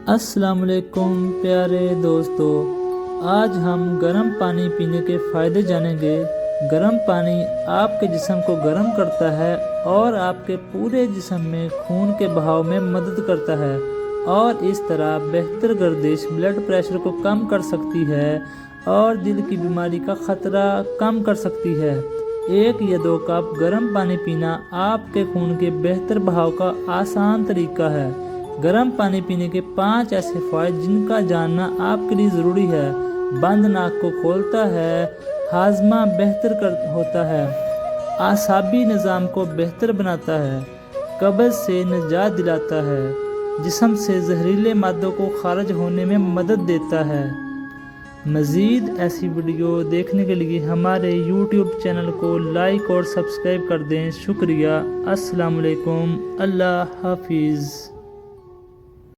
السلام علیکم پیارے دوستو، آج ہم گرم پانی پینے کے فائدے جانیں گے۔ گرم پانی آپ کے جسم کو گرم کرتا ہے اور آپ کے پورے جسم میں خون کے بہاؤ میں مدد کرتا ہے اور اس طرح بہتر گردش بلڈ پریشر کو کم کر سکتی ہے اور دل کی بیماری کا خطرہ کم کر سکتی ہے۔ 1 یا 2 کپ گرم پانی پینا آپ کے خون کے بہتر بہاؤ کا آسان طریقہ ہے۔ گرم پانی پینے کے 5 ایسے فوائد جن کا جاننا آپ کے لیے ضروری ہے۔ بند ناک کو کھولتا ہے، ہاضمہ بہتر ہوتا ہے، اعصابی نظام کو بہتر بناتا ہے، قبض سے نجات دلاتا ہے، جسم سے زہریلے مادوں کو خارج ہونے میں مدد دیتا ہے۔ مزید ایسی ویڈیو دیکھنے کے لیے ہمارے YouTube چینل کو لائک اور سبسکرائب کر دیں۔ شکریہ۔ السلام علیکم۔ اللہ حافظ۔